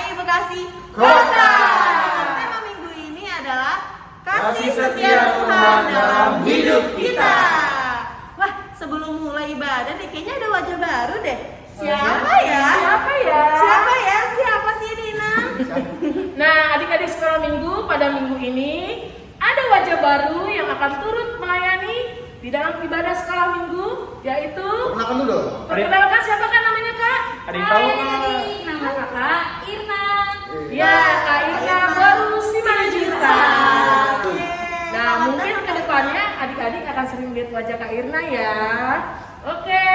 HKI Bekasi Kota. Tema minggu ini adalah kasih setia Tuhan dalam hidup kita. Wah, sebelum mulai ibadah deh, kayaknya ada wajah baru deh. Siapa ya? Siapa sih Nina? Nah, adik-adik sekolah minggu, pada minggu ini ada wajah baru yang akan turut melayani di dalam ibadah sekolah minggu, yaitu perkenalkan siapakah namanya Kak? Ada yang tahu? Nama kakak Irna. Ya, Kak Irna baru 5 juta. Nah, mungkin ke depannya adik-adik akan sering lihat wajah Kak Irna ya. Oke.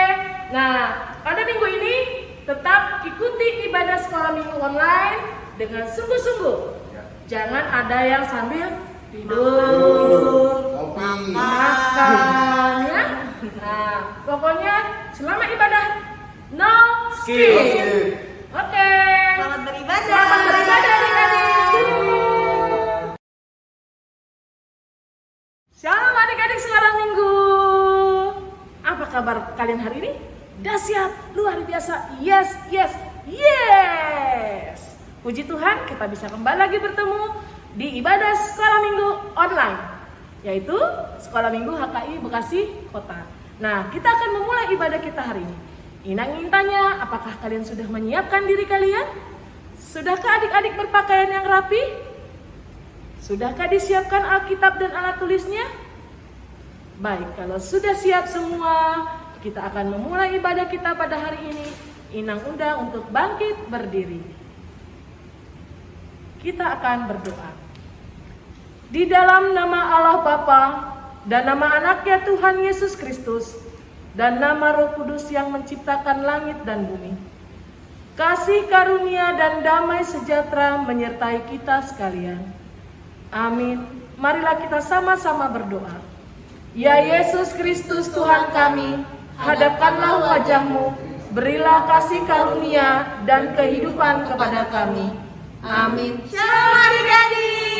Nah, pada minggu ini tetap ikuti ibadah sekolah minggu online dengan sungguh-sungguh. Jangan ada yang sambil tidur, makan ya. Nah, pokoknya selama ibadah no skip. Oke. Selamat beribadah. Selamat beribadah adik-adik. Shalom adik-adik sekolah minggu. Apa kabar kalian hari ini? Dahsyat, luar biasa. Yes. Puji Tuhan, kita bisa kembali lagi bertemu di ibadah sekolah minggu online, yaitu sekolah minggu HKI Bekasi Kota. Nah, kita akan memulai ibadah kita hari ini. Inang ingin tanya, apakah kalian sudah menyiapkan diri kalian? Sudahkah adik-adik berpakaian yang rapi? Sudahkah disiapkan Alkitab dan alat tulisnya? Baik, kalau sudah siap semua, kita akan memulai ibadah kita pada hari ini. Inang undang untuk bangkit berdiri. Kita akan berdoa. Di dalam nama Allah Bapa dan nama anaknya Tuhan Yesus Kristus dan nama Roh Kudus yang menciptakan langit dan bumi, kasih karunia dan damai sejahtera menyertai kita sekalian. Amin. Marilah kita sama-sama berdoa. Ya Yesus Kristus Tuhan kami, hadapkanlah wajah-Mu, berilah kasih karunia dan kehidupan kepada kami. Amin. Shalom adik-adik.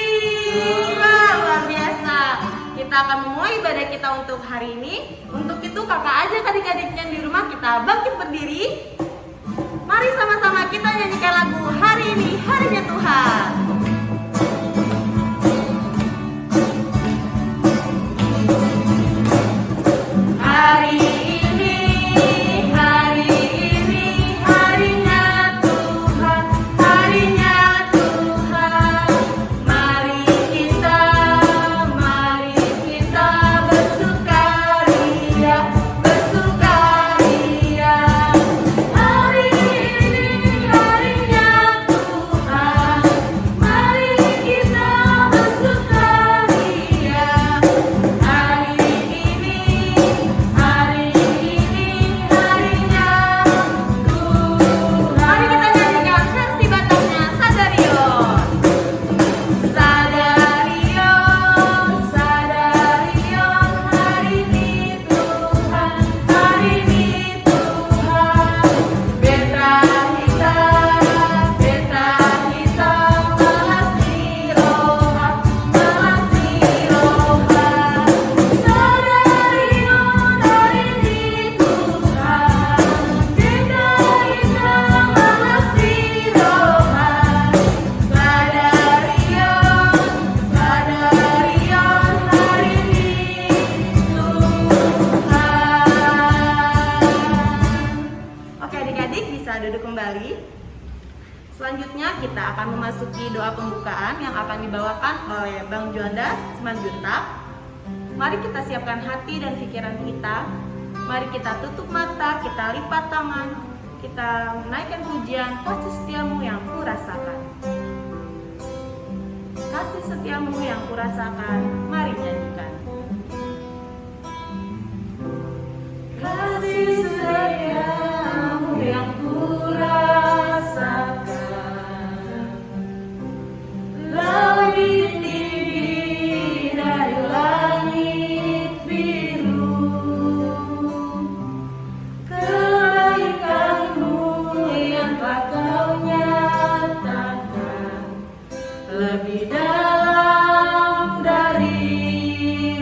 Wah, luar biasa. Kita akan memulai ibadah kita untuk hari ini. Untuk itu kakak ajak adik-adiknya di rumah kita bangkit berdiri. Mari sama-sama kita nyanyikan lagu Hari Ini Harinya Tuhan. Hari ini harinya Tuhan, harinya Tuhan. Mari kita bersukaria. Hari ini harinya Tuhan, mari kita bersukaria. Hari ini harinya Tuhan. Mari kita nyanyikan versi Bataknya, Sadarion. Sadarion, hari ini Tuhan, hari ini Tuhan. Beta hitam melati roha. Sadarion, hari ini Tuhan. Beta hitam melati roha. Sadarion, hari ini Tuhan. Oke adik-adik, bisa duduk kembali. Selanjutnya kita akan memasuki doa pembukaan yang akan dibawakan oleh Bang Juanda Simanjuntak. Mari kita siapkan hati dan pikiran kita. Mari kita tutup mata, kita lipat tangan. Kita menaikkan pujian, kasih setiamu yang kurasakan. Kasih setiamu yang kurasakan, mari nyanyikan. Kasih setiamu yang kurasakan, lebih tinggi dari langit biru. Kebaikanmu yang telah kau nyatakan lebih dalam dari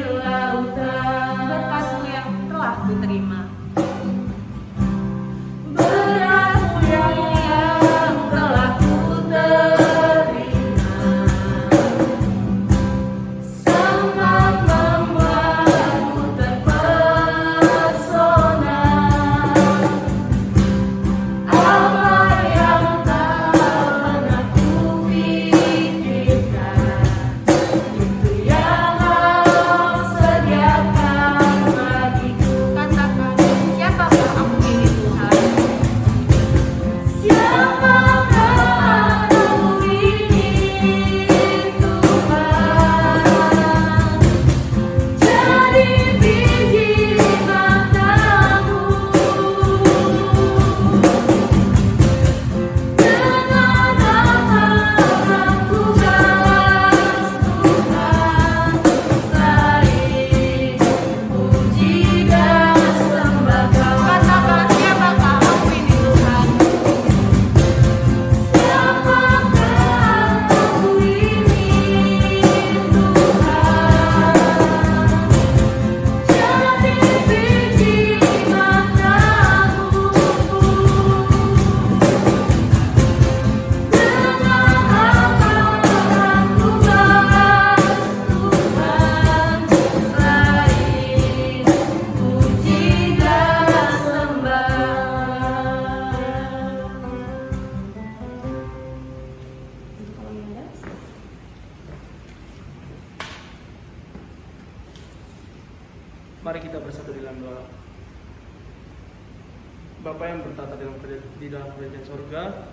Bapa yang bertata di dalam kerajaan sorga,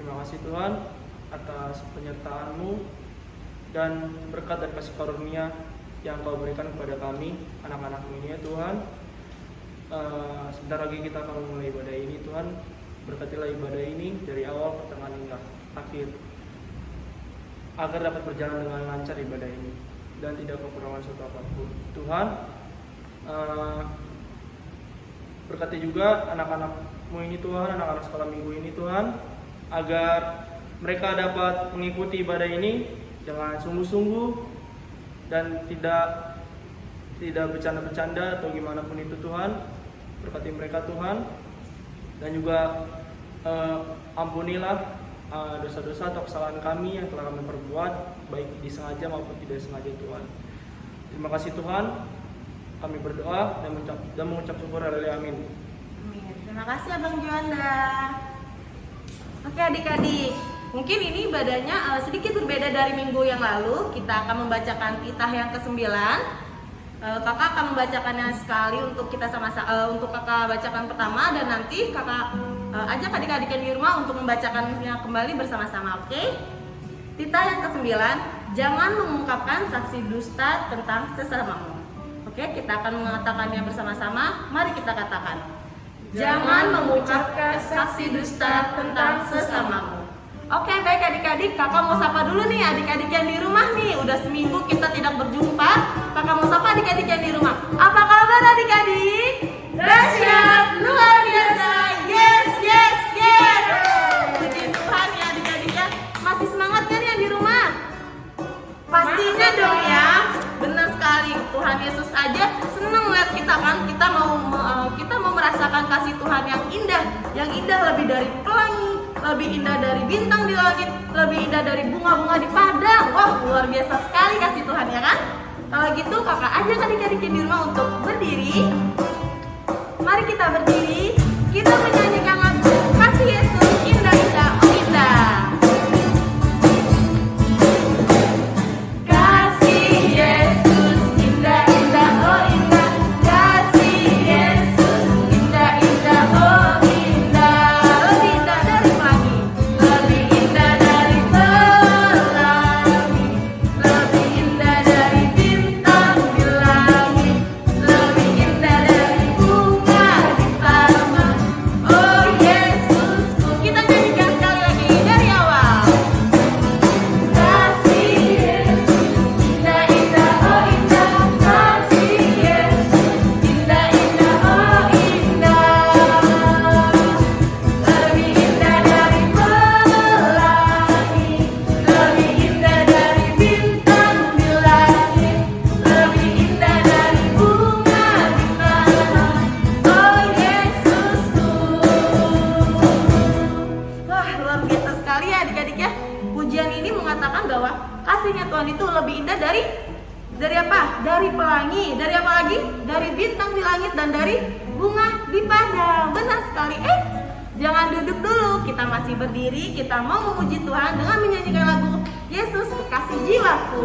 terima kasih Tuhan atas penyertaan-Mu dan berkat dan kasih karunia yang Kau berikan kepada kami, anak-anak-Mu ini ya Tuhan. Sebentar lagi kita akan memulai ibadah ini Tuhan. Berkatilah ibadah ini dari awal, pertengahan hingga akhir, agar dapat berjalan dengan lancar ibadah ini dan tidak kekurangan suatu apapun. Tuhan, berkati juga anak-anak-Mu ini Tuhan, anak-anak sekolah minggu ini Tuhan, agar mereka dapat mengikuti ibadah ini dengan sungguh-sungguh dan tidak bercanda-bercanda atau gimana pun itu Tuhan. Berkati mereka Tuhan, dan juga ampunilah dosa-dosa atau kesalahan kami yang telah kami perbuat, baik disengaja maupun tidak sengaja Tuhan. Terima kasih Tuhan, kami berdoa dan mengucap syukur. Haleluya, amin. Amin. Terima kasih Abang Juanda. Oke adik-adik, mungkin ini ibadahnya sedikit berbeda dari minggu yang lalu. Kita akan membacakan titah yang ke-9. Kakak akan membacakannya sekali untuk kita sama-sama, untuk kakak bacakan pertama, dan nanti kakak ajak adik-adik yang di rumah untuk membacakannya kembali bersama-sama, oke? Titah yang ke-9, jangan mengungkapkan saksi dusta tentang sesamamu. Oke, kita akan mengatakannya bersama-sama. Mari kita katakan. Jangan mengucapkan saksi dusta tentang sesamamu. Oke, baik adik-adik, kakak mau sapa dulu nih adik-adik yang di rumah nih. Udah seminggu kita tidak berjumpa. Kakak mau sapa adik-adik yang di rumah. Apa kabar adik-adik? Dahsyat, luar biasa. Yes, yes, yes. Puji Tuhan ya adik-adik ya. Masih semangat kan yang di rumah? Pastinya dong ya. Benar sekali. Tuhan Yesus aja senang lihat kita kan. Kita mau merasakan kasih Tuhan yang indah lebih dari pelangi, lebih indah dari bintang di langit, lebih indah dari bunga-bunga di padang. Wah, luar biasa sekali kasih Tuhan ya kan? Kalau gitu kakak ajak adik-adik di rumah untuk berdiri. Mari kita berdiri. Kita menyanyikan lagu Kasih Yesus Indah Indah Oh Indah. Kasih Yesus indah indah oh indah. Kasih Yesus indah indah oh indah. Lebih indah dari pelangi, lebih indah dari pelangi, lebih indah dari bintang di langit, lebih indah dari bunga di taman. Oh Yesusku, kita nyanyikan sekali lagi dari awal. Kasih Yesus indah indah oh indah. Kasih Yesus indah indah oh indah. Lebih indah dari pelangi, lebih indah dari bintang di langit, lebih indah dari bunga di taman. Oh Yesusku. Wah, luar biasa sekali ya adik-adik ya. Pujian ini mengatakan bahwa kasihnya Tuhan itu lebih indah dari apa? Dari pelangi, dari apa lagi? Dari bintang di langit dan dari bunga di padang. Benar sekali. Jangan duduk dulu, kita masih berdiri. Kita mau memuji Tuhan dengan menyanyikan lagu Yesus Kekasih Jiwaku.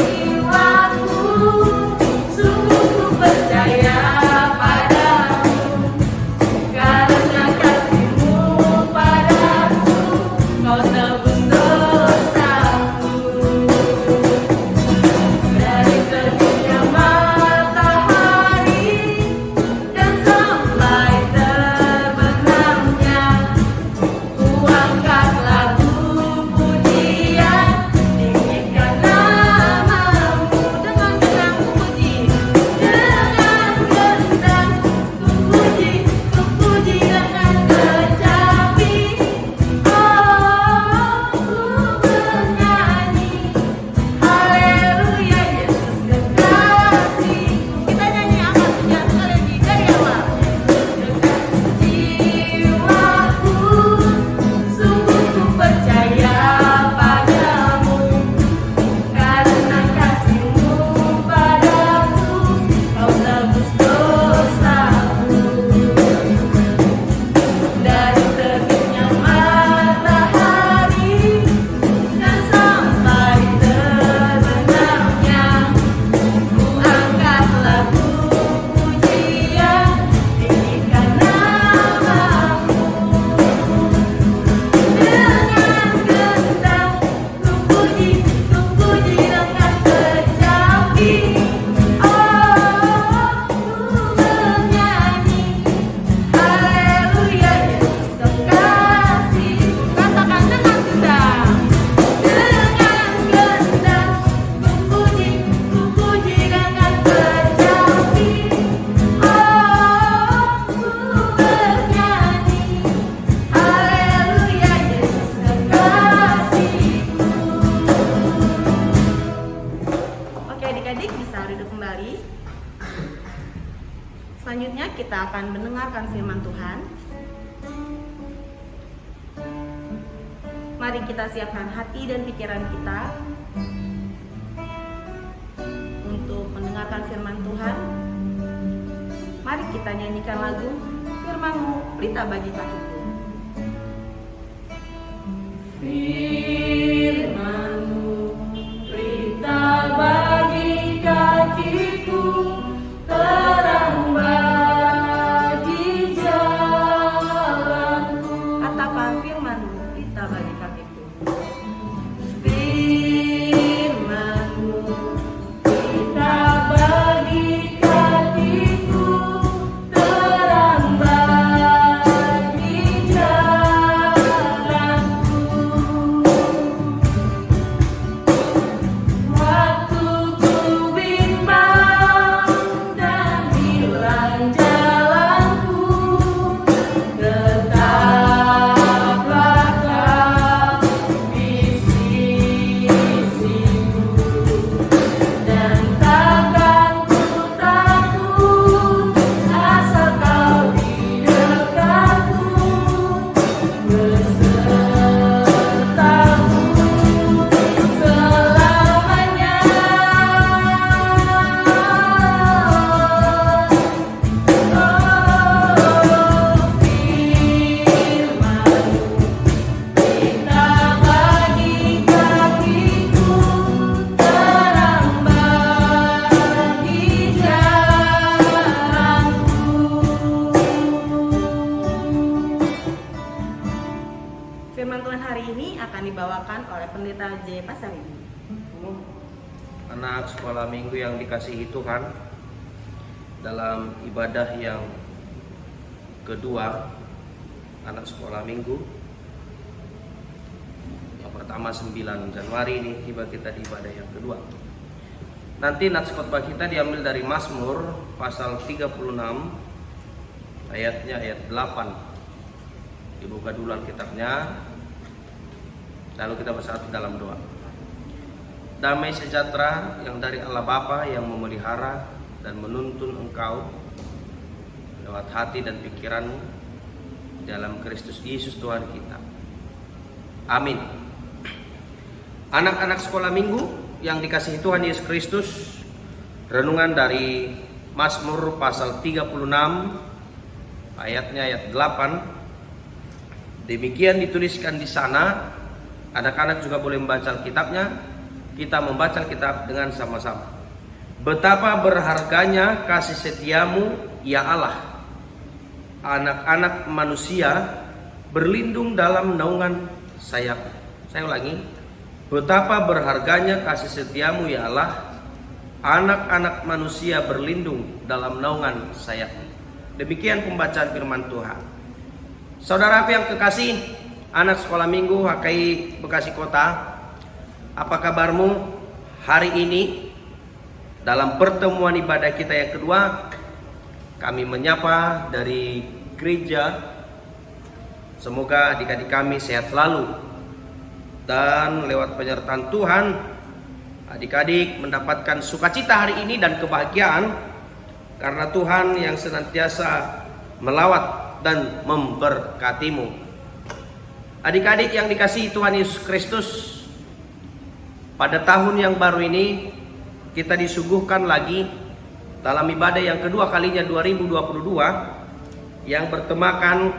Jiwaku, sungguh ku percaya padamu, karena kasih-Mu padaku, Kau tebus dosaku. Dari terbitnya matahari dan sampai kita akan mendengarkan firman Tuhan. Mari kita siapkan hati dan pikiran kita untuk mendengarkan firman Tuhan. Mari kita nyanyikan lagu Firman-Mu Pelita Bagi Kakiku. Firman-Mu pelita bagi kakiku, terang bagi jalanku. Katakan firman-Mu pelita bagi kakiku. Firman-Mu pelita bagi kakiku, terang bagi jalanku. Waktu ku bimbang dan hilang jalanku, tetaplah Kau di sisiku, dan takkan ku takut asal Kau di dekatku, besertaku selamanya. Firman-Mu pelita bagi kakiku, terang bagi jalanku. Firman Tuhan hari ini akan dibawakan oleh Pendeta J. Pasaribu. Anak sekolah minggu yang dikasihi Tuhan, dalam ibadah yang kedua anak sekolah minggu yang pertama 9 Januari ini, tiba kita di ibadah yang kedua. Nanti nats khotbah kita diambil dari Mazmur pasal 36 ayat 8. Dibuka dulu Alkitabnya, lalu kita bersatu dalam doa. Damai sejahtera yang dari Allah Bapa yang memelihara dan menuntun engkau lewat hati dan pikiranmu dalam Kristus Yesus Tuhan kita. Amin. Anak-anak sekolah minggu yang dikasihi Tuhan Yesus Kristus, renungan dari Mazmur pasal 36 ayat 8. Demikian dituliskan di sana. Anak-anak juga boleh membaca Alkitabnya. Kita membaca Alkitab dengan sama-sama. Betapa berharganya kasih setiamu, ya Allah. Anak-anak manusia berlindung dalam naungan sayap. Saya ulangi. Betapa berharganya kasih setiamu, ya Allah. Anak-anak manusia berlindung dalam naungan sayap. Demikian pembacaan firman Tuhan. Saudaraku yang kekasih, anak sekolah minggu HKI Bekasi Kota, apa kabarmu hari ini? Dalam pertemuan ibadah kita yang kedua, kami menyapa dari gereja. Semoga adik-adik kami sehat selalu, dan lewat penyertaan Tuhan, adik-adik mendapatkan sukacita hari ini dan kebahagiaan, karena Tuhan yang senantiasa melawat dan memberkatimu. Adik-adik yang dikasihi Tuhan Yesus Kristus, pada tahun yang baru ini kita disuguhkan lagi dalam ibadah yang kedua kalinya 2022 yang bertemakan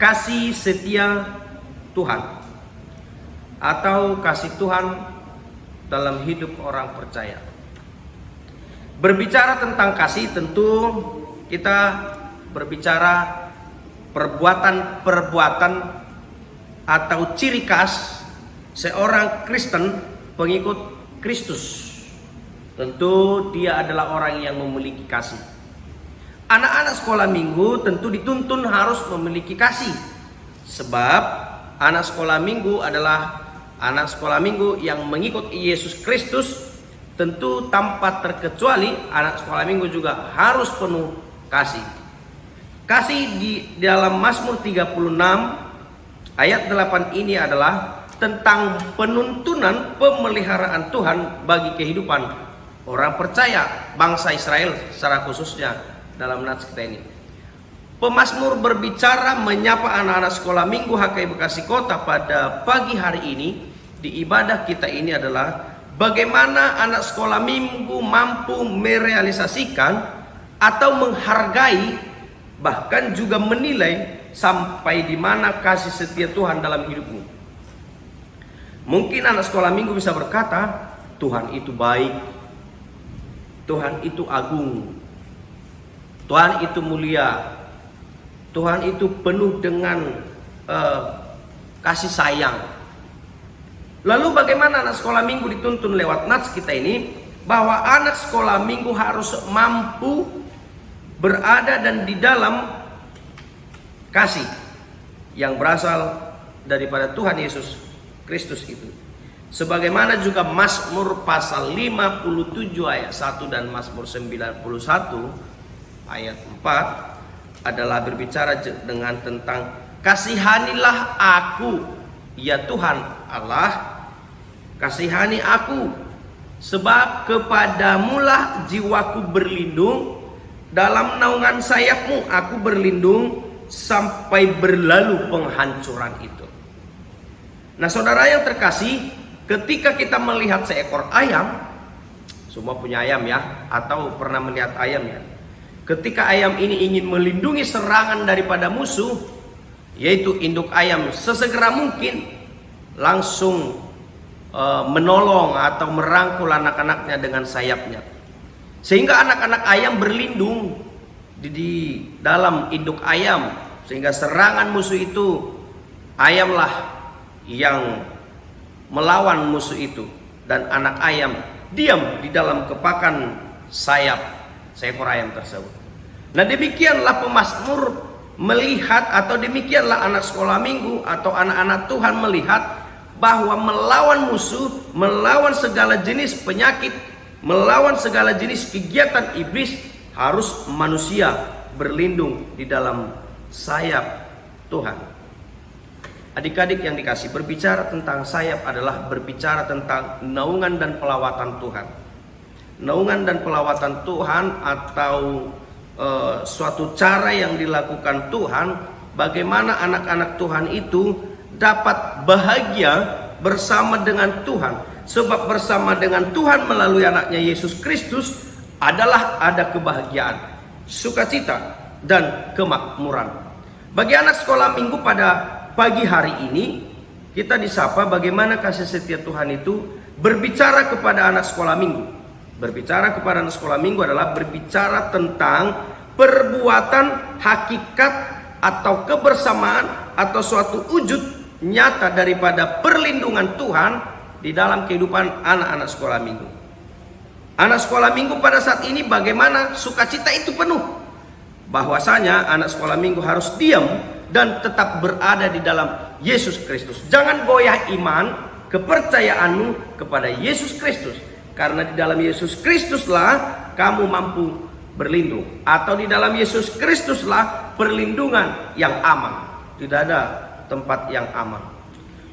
kasih setia Tuhan atau kasih Tuhan dalam hidup orang percaya. Berbicara tentang kasih, tentu kita berbicara perbuatan-perbuatan atau ciri khas seorang Kristen pengikut Kristus. Tentu dia adalah orang yang memiliki kasih. Anak-anak sekolah minggu tentu dituntun harus memiliki kasih, sebab anak sekolah minggu adalah anak sekolah minggu yang mengikuti Yesus Kristus. Tentu tanpa terkecuali anak sekolah minggu juga harus penuh kasih. Kasih di dalam Mazmur 36 ayat 8 ini adalah tentang penuntunan pemeliharaan Tuhan bagi kehidupan orang percaya bangsa Israel secara khususnya dalam nats kita ini. Pemazmur berbicara menyapa anak-anak sekolah minggu HKI Bekasi Kota pada pagi hari ini. Di ibadah kita ini adalah bagaimana anak sekolah minggu mampu merealisasikan atau menghargai, bahkan juga menilai sampai di mana kasih setia Tuhan dalam hidupmu. Mungkin anak sekolah minggu bisa berkata, Tuhan itu baik, Tuhan itu agung, Tuhan itu mulia, Tuhan itu penuh dengan kasih sayang. Lalu bagaimana anak sekolah minggu dituntun lewat nats kita ini, bahwa anak sekolah minggu harus mampu berada dan di dalam kasih yang berasal daripada Tuhan Yesus Kristus itu. Sebagaimana juga Mazmur pasal 57 ayat 1 dan Mazmur 91 ayat 4 adalah berbicara dengan tentang kasihanilah aku ya Tuhan Allah, kasihani aku sebab kepadamulah jiwaku berlindung, dalam naungan sayapmu aku berlindung sampai berlalu penghancuran itu. Nah saudara yang terkasih, ketika kita melihat seekor ayam, semua punya ayam ya, atau pernah melihat ayam ya. Ketika ayam ini ingin melindungi serangan daripada musuh, yaitu induk ayam sesegera mungkin langsung menolong atau merangkul anak-anaknya dengan sayapnya. Sehingga anak-anak ayam berlindung di dalam induk ayam, sehingga serangan musuh itu ayamlah yang melawan musuh itu, dan anak ayam diam di dalam kepakan sayap seekor ayam tersebut. Nah demikianlah pemazmur melihat, atau demikianlah anak sekolah minggu atau anak-anak Tuhan melihat bahwa melawan musuh, melawan segala jenis penyakit, melawan segala jenis kegiatan iblis, harus manusia berlindung di dalam sayap Tuhan. Adik-adik yang dikasih, berbicara tentang sayap adalah berbicara tentang naungan dan pelawatan Tuhan. Naungan dan pelawatan Tuhan atau suatu cara yang dilakukan Tuhan, bagaimana anak-anak Tuhan itu dapat bahagia bersama dengan Tuhan. Sebab bersama dengan Tuhan melalui anaknya Yesus Kristus adalah ada kebahagiaan, sukacita, dan kemakmuran. Bagi anak sekolah minggu pada pagi hari ini, kita disapa bagaimana kasih setia Tuhan itu berbicara kepada anak sekolah minggu. Berbicara kepada anak sekolah minggu adalah berbicara tentang perbuatan hakikat atau kebersamaan atau suatu wujud nyata daripada perlindungan Tuhan di dalam kehidupan anak-anak sekolah minggu. Anak sekolah minggu pada saat ini bagaimana sukacita itu penuh, bahwasanya anak sekolah minggu harus diam dan tetap berada di dalam Yesus Kristus. Jangan goyah iman, kepercayaanmu kepada Yesus Kristus. Karena di dalam Yesus Kristuslah kamu mampu berlindung, atau di dalam Yesus Kristuslah perlindungan yang aman. Tidak ada tempat yang aman.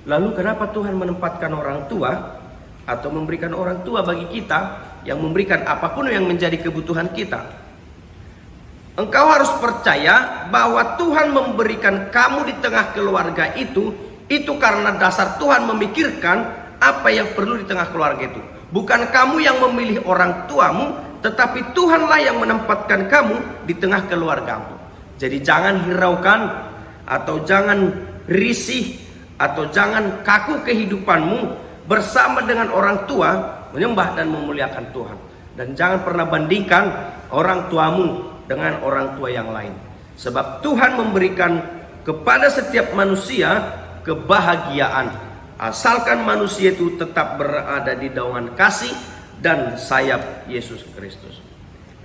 Lalu kenapa Tuhan menempatkan orang tua atau memberikan orang tua bagi kita yang memberikan apapun yang menjadi kebutuhan kita? Engkau harus percaya bahwa Tuhan memberikan kamu di tengah keluarga itu karena dasar Tuhan memikirkan apa yang perlu di tengah keluarga itu. Bukan kamu yang memilih orang tuamu, tetapi Tuhanlah yang menempatkan kamu di tengah keluargamu. Jadi jangan hiraukan, atau jangan risih, atau jangan kaku kehidupanmu bersama dengan orang tua menyembah dan memuliakan Tuhan. Dan jangan pernah bandingkan orang tuamu dengan orang tua yang lain. Sebab Tuhan memberikan kepada setiap manusia kebahagiaan, asalkan manusia itu tetap berada di naungan kasih dan sayap Yesus Kristus.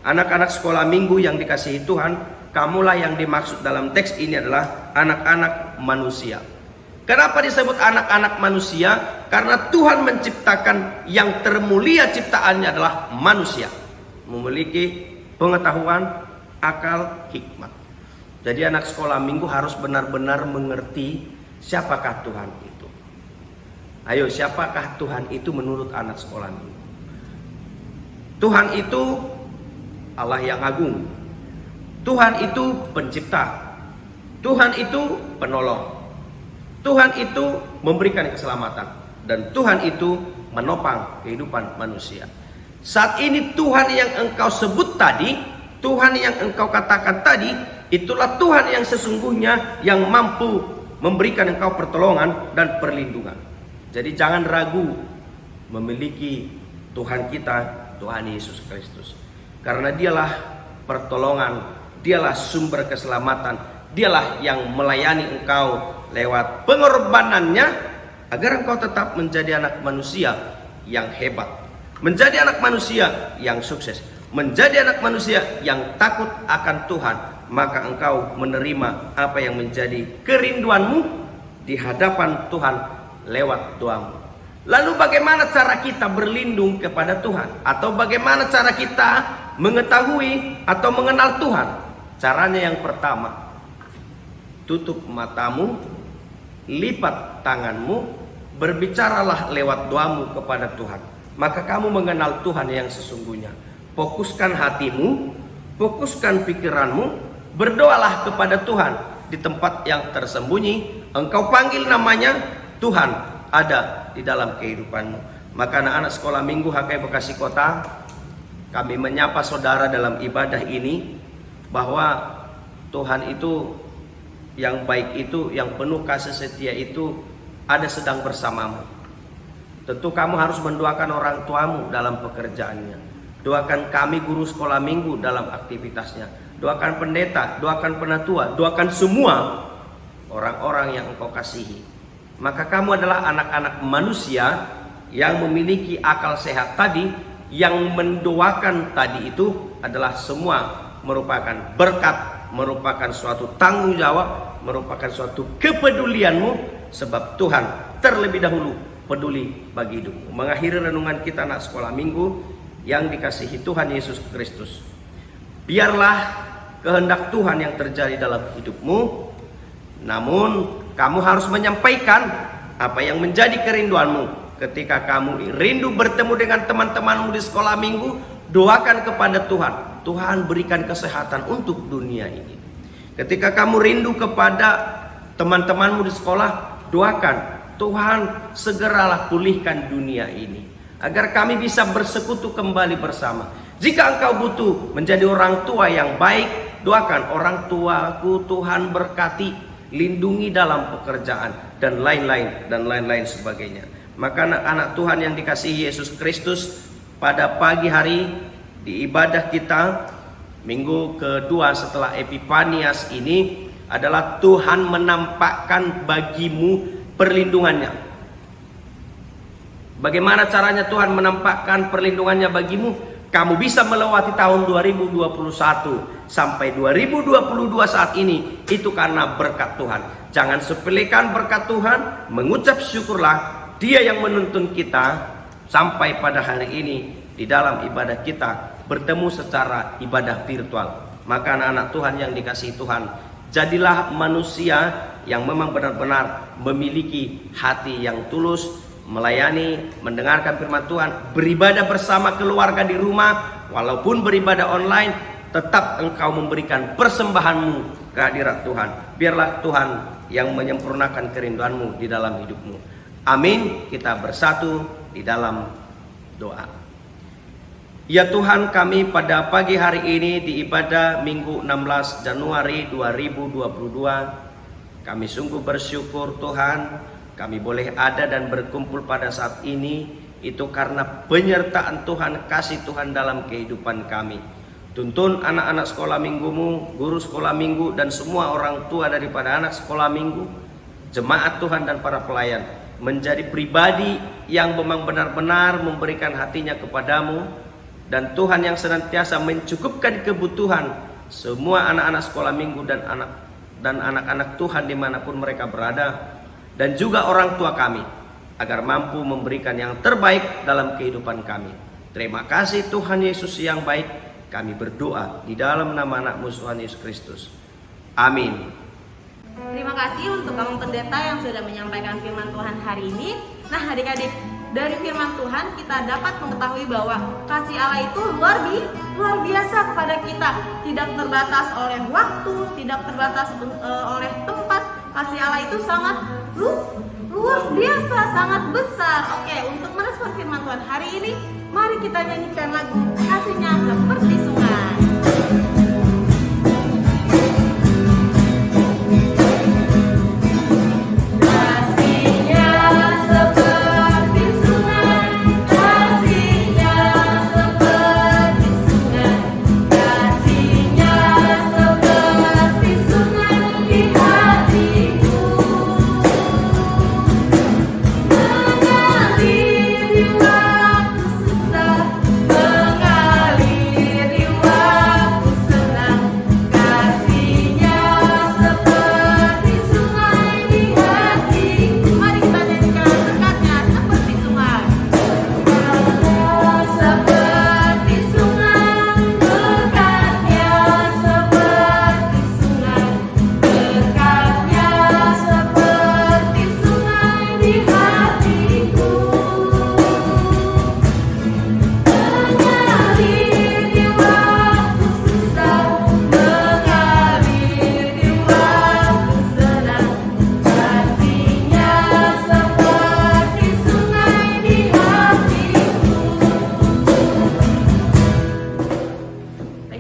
Anak-anak sekolah minggu yang dikasihi Tuhan, kamulah yang dimaksud dalam teks ini adalah anak-anak manusia. Kenapa disebut anak-anak manusia? Karena Tuhan menciptakan yang termulia ciptaannya adalah manusia, memiliki pengetahuan, akal, hikmat. Jadi anak sekolah minggu harus benar-benar mengerti siapakah Tuhan itu. Ayo, siapakah Tuhan itu menurut anak sekolah minggu? Tuhan itu Allah yang agung, Tuhan itu pencipta. Tuhan itu penolong. Tuhan itu memberikan keselamatan. Dan Tuhan itu menopang kehidupan manusia. Saat ini Tuhan yang engkau sebut tadi, Tuhan yang engkau katakan tadi, itulah Tuhan yang sesungguhnya yang mampu memberikan engkau pertolongan dan perlindungan. Jadi jangan ragu memiliki Tuhan kita, Tuhan Yesus Kristus. Karena dialah pertolongan, dialah sumber keselamatan, dialah yang melayani engkau lewat pengorbanannya agar engkau tetap menjadi anak manusia yang hebat, menjadi anak manusia yang sukses, menjadi anak manusia yang takut akan Tuhan. Maka engkau menerima apa yang menjadi kerinduanmu di hadapan Tuhan lewat doamu. Lalu bagaimana cara kita berlindung kepada Tuhan? Atau bagaimana cara kita mengetahui atau mengenal Tuhan? Caranya yang pertama, tutup matamu, lipat tanganmu, berbicaralah lewat doamu kepada Tuhan. Maka kamu mengenal Tuhan yang sesungguhnya. Fokuskan hatimu, fokuskan pikiranmu, berdoalah kepada Tuhan di tempat yang tersembunyi. Engkau panggil namanya, Tuhan ada di dalam kehidupanmu. Maka anak-anak sekolah minggu HKI Bekasi Kota, kami menyapa saudara dalam ibadah ini bahwa Tuhan itu yang baik itu, yang penuh kasih setia itu ada sedang bersamamu. Tentu kamu harus mendoakan orang tuamu dalam pekerjaannya. Doakan kami guru sekolah minggu dalam aktivitasnya. Doakan pendeta, doakan penatua, doakan semua orang-orang yang engkau kasihi. Maka kamu adalah anak-anak manusia yang memiliki akal sehat tadi, yang mendoakan tadi itu adalah semua merupakan berkat, merupakan suatu tanggung jawab, merupakan suatu kepedulianmu, sebab Tuhan terlebih dahulu peduli bagi hidupmu. Mengakhiri renungan kita anak sekolah minggu yang dikasihi Tuhan Yesus Kristus, biarlah kehendak Tuhan yang terjadi dalam hidupmu. Namun kamu harus menyampaikan apa yang menjadi kerinduanmu. Ketika kamu rindu bertemu dengan teman-temanmu di sekolah minggu, doakan kepada Tuhan, Tuhan berikan kesehatan untuk dunia ini. Ketika kamu rindu kepada teman-temanmu di sekolah, doakan, Tuhan segeralah pulihkan dunia ini, agar kami bisa bersekutu kembali bersama. Jika engkau butuh menjadi orang tua yang baik, doakan, orang tuaku Tuhan berkati, lindungi dalam pekerjaan, dan lain-lain sebagainya. Maka anak-anak Tuhan yang dikasihi Yesus Kristus, pada pagi hari di ibadah kita minggu kedua setelah Epifanias ini adalah Tuhan menampakkan bagimu perlindungannya. Bagaimana caranya Tuhan menampakkan perlindungannya bagimu? Kamu bisa melewati tahun 2021 sampai 2022 saat ini, itu karena berkat Tuhan. Jangan sepelekan berkat Tuhan, mengucap syukurlah. Dia yang menuntun kita sampai pada hari ini di dalam ibadah kita bertemu secara ibadah virtual. Maka anak-anak Tuhan yang dikasihi Tuhan, jadilah manusia yang memang benar-benar memiliki hati yang tulus, melayani, mendengarkan firman Tuhan, beribadah bersama keluarga di rumah. Walaupun beribadah online, tetap engkau memberikan persembahanmu kehadirat Tuhan. Biarlah Tuhan yang menyempurnakan kerinduanmu di dalam hidupmu. Amin. Kita bersatu di dalam doa. Ya Tuhan, kami pada pagi hari ini di ibadah Minggu 16 Januari 2022, kami sungguh bersyukur Tuhan, kami boleh ada dan berkumpul pada saat ini, itu karena penyertaan Tuhan, kasih Tuhan dalam kehidupan kami. Tuntun anak-anak sekolah minggumu, guru sekolah minggu, dan semua orang tua daripada anak sekolah minggu, jemaat Tuhan dan para pelayan, menjadi pribadi yang memang benar-benar memberikan hatinya kepadamu, dan Tuhan yang senantiasa mencukupkan kebutuhan semua anak-anak sekolah minggu dan anak-anak Tuhan dimanapun mereka berada, dan juga orang tua kami, agar mampu memberikan yang terbaik dalam kehidupan kami. Terima kasih Tuhan Yesus yang baik, kami berdoa di dalam nama anak-Mu Tuhan Yesus Kristus. Amin. Terima kasih untuk kamu pendeta yang sudah menyampaikan firman Tuhan hari ini. Nah adik-adik, Dari firman Tuhan kita dapat mengetahui bahwa kasih Allah itu luar biasa kepada kita. Tidak terbatas oleh waktu, tidak terbatas oleh tempat. Kasih Allah itu sangat luar biasa, sangat besar. Oke, untuk merespon firman Tuhan hari ini, mari kita nyanyikan lagu Kasihnya Seperti Sungai.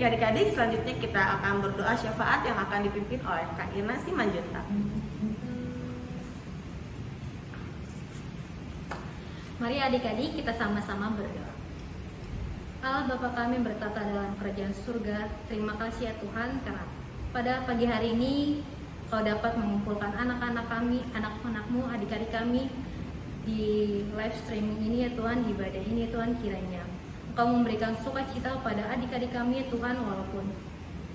Adik-adik, selanjutnya kita akan berdoa syafaat yang akan dipimpin oleh Kak Irna Simanjuntak. Mari adik-adik kita sama-sama berdoa. Allah Bapa kami bertata dalam kerajaan surga, terima kasih ya Tuhan karena pada pagi hari ini Kau dapat mengumpulkan anak-anak kami, anak-anakmu, adik-adik kami di live streaming ini ya Tuhan, di ibadah ini ya Tuhan, kiranya Kau memberikan sukacita kepada adik-adik kami ya Tuhan, walaupun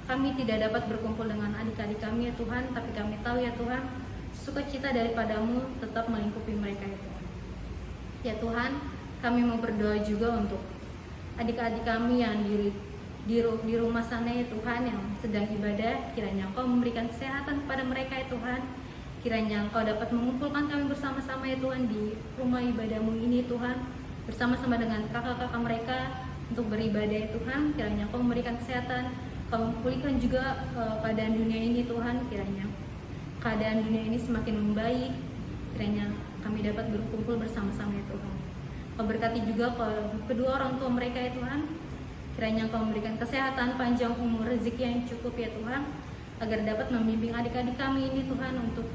kami tidak dapat berkumpul dengan adik-adik kami ya Tuhan, tapi kami tahu ya Tuhan, sukacita daripadamu tetap melingkupi mereka ya Tuhan. Ya Tuhan, kami mau berdoa juga untuk adik-adik kami yang di rumah sana ya Tuhan, yang sedang ibadah, kiranya Engkau memberikan kesehatan kepada mereka ya Tuhan. Kiranya Engkau dapat mengumpulkan kami bersama-sama ya Tuhan di rumah ibadahmu ini Tuhan, bersama-sama dengan kakak-kakak mereka untuk beribadah ya Tuhan. Kiranya Kau memberikan kesehatan, Kau pulihkan juga keadaan dunia ini Tuhan. Kiranya keadaan dunia ini semakin membaik, kiranya kami dapat berkumpul bersama-sama ya Tuhan. Kau berkati juga kedua orang tua mereka ya Tuhan. Kiranya Kau memberikan kesehatan, panjang umur, rezeki yang cukup ya Tuhan, agar dapat membimbing adik-adik kami ini Tuhan untuk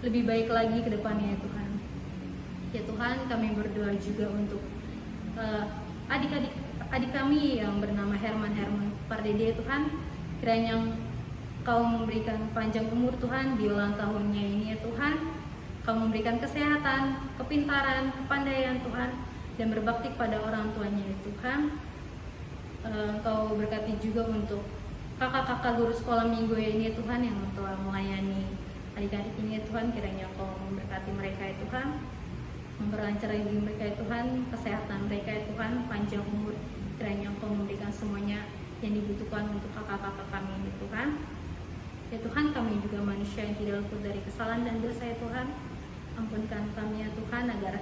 lebih baik lagi ke depannya ya Tuhan. Ya Tuhan, kami berdoa juga untuk adik kami yang bernama Herman Pardede Tuhan. Kiranya Kau memberikan panjang umur Tuhan di ulang tahunnya ini ya Tuhan. Kau memberikan kesehatan, kepintaran, kepandaian Tuhan, dan berbakti kepada orang tuanya ya Tuhan. Kau berkati juga untuk kakak-kakak guru sekolah minggu ini ya Tuhan, yang telah melayani adik-adik ini ya Tuhan. Kiranya Kau memberkati mereka ya Tuhan, memperlancar hidup mereka ya Tuhan, kesehatan mereka ya Tuhan, panjang umur. Kiranya Engkau memberikan semuanya yang dibutuhkan untuk kakak-kakak kami ini Tuhan. Ya Tuhan, kami juga manusia yang tidak luput dari kesalahan dan dosa ya Tuhan. Ampunkan kami ya Tuhan, agar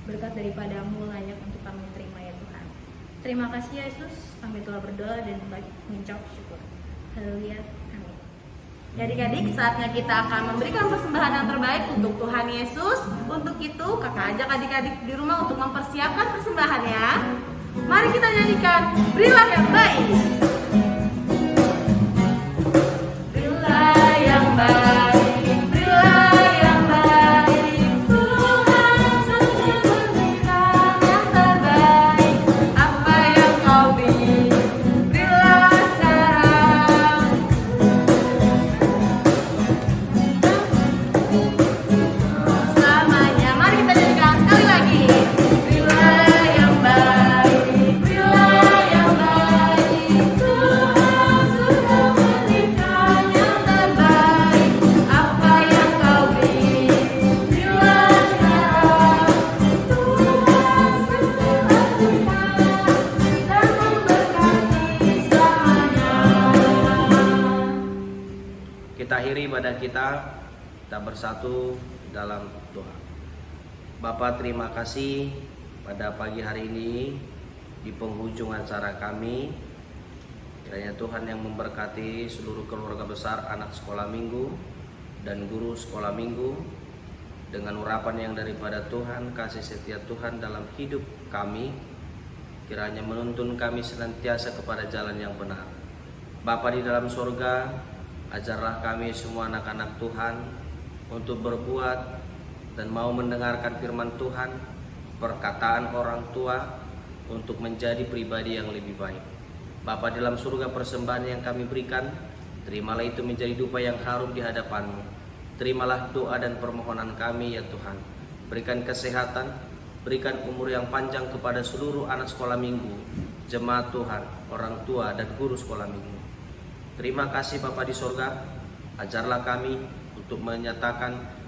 berkat daripada-Mu layak untuk kami terima ya Tuhan. Terima kasih ya Yesus, kami telah berdoa dan mengucap syukur. Haleluya, amin. Adik-adik, saatnya kita akan memberikan persembahan yang terbaik untuk Tuhan Yesus. Untuk itu, kakak ajak adik-adik di rumah untuk mempersiapkan persembahannya. Mari kita nyanyikan Berilah yang Baik. Berilah yang baik, berilah yang baik, Tuhan sudah memberikan yang terbaik. Apa yang Kau beri, berilah sekarang. Selamanya, mari kita nyanyikan sekali lagi. Berilah yang baik, berilah yang baik, Tuhan sudah memberikan yang terbaik. Apa yang Kau beri, berilah sekarang. Tuhan sudah memberikan dan memberkati selamanya. Kita akhiri ibadah kita bersatu dalam doa. Bapak, terima kasih pada pagi hari ini di penghujung acara kami. Kiranya Tuhan yang memberkati seluruh keluarga besar anak sekolah minggu dan guru sekolah minggu dengan urapan yang daripada Tuhan, kasih setia Tuhan dalam hidup kami. Kiranya menuntun kami senantiasa kepada jalan yang benar. Bapa di dalam surga, ajarlah kami semua anak-anak Tuhan untuk berbuat dan mau mendengarkan firman Tuhan, perkataan orang tua, untuk menjadi pribadi yang lebih baik. Bapa di dalam surga, persembahan yang kami berikan, terimalah itu menjadi dupa yang harum di hadapan-Mu. Terimalah doa dan permohonan kami ya Tuhan. Berikan kesehatan, berikan umur yang panjang kepada seluruh anak sekolah minggu, jemaat Tuhan, orang tua dan guru sekolah minggu. Terima kasih Bapa di surga, ajarlah kami untuk menyatakan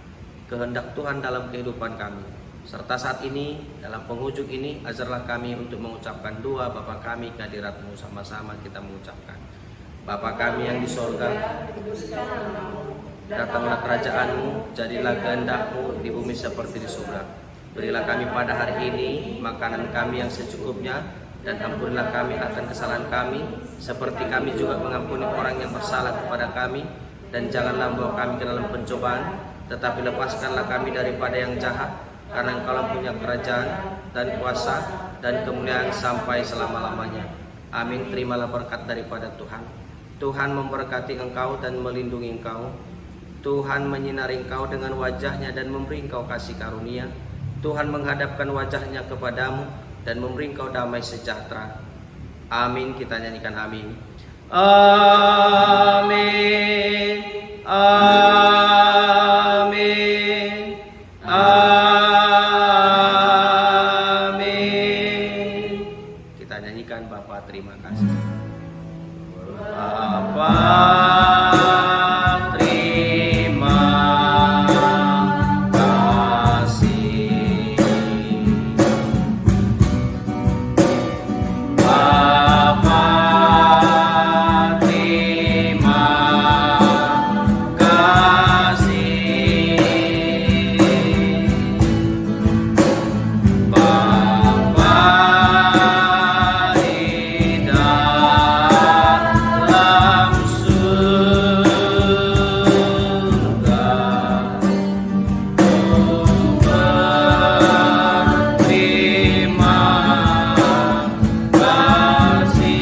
kehendak Tuhan dalam kehidupan kami. Serta saat ini, dalam penghujung ini, ajarlah kami untuk mengucapkan doa Bapa kami kehadirat-Mu, sama-sama kita mengucapkan. Bapa kami yang di surga, datanglah kerajaan-Mu, jadilah kehendak-Mu di bumi seperti di surga. Berilah kami pada hari ini makanan kami yang secukupnya, dan ampunilah kami akan kesalahan kami, seperti kami juga mengampuni orang yang bersalah kepada kami. Dan janganlah membawa kami ke dalam pencobaan, tetapi lepaskanlah kami daripada yang jahat, karena Engkau punya kerajaan dan kuasa dan kemuliaan sampai selama-lamanya. Amin. Terimalah berkat daripada Tuhan. Tuhan memberkati engkau dan melindungi engkau. Tuhan menyinari engkau dengan wajahnya dan memberi engkau kasih karunia. Tuhan menghadapkan wajahnya kepadamu dan memberi engkau damai sejahtera. Amin. Kita nyanyikan amin. Amin. Amin. Amin. Kita nyanyikan Bapa terima kasih. Bapa terima kasih. Bapa terima kasih. Bapa di dalam surga, terima kasih.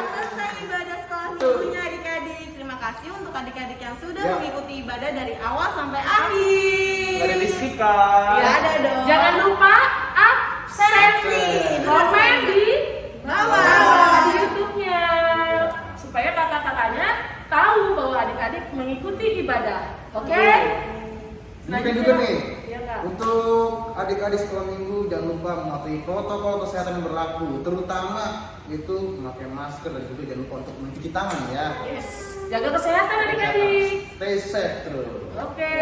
Selesai ibadah sekolah minggunya adik-adik. Terima kasih untuk adik-adik yang sudah mengikuti ibadah dari awal sampai akhir. Ada diskikan. Ya ada dong. Jangan lupa absensi. Komen di bawah di YouTube-nya supaya kakak-kakaknya tahu bahwa adik-adik mengikuti ibadah. Oke? Mungkin juga nih, Iya, Kak. untuk adik-adik sekolah minggu jangan lupa mematuhi protokol kesehatan yang berlaku, terutama itu memakai masker dan juga jangan lupa untuk mencuci tangan ya. Yes. Jaga kesehatan adik-adik. Stay safe terus. Oke.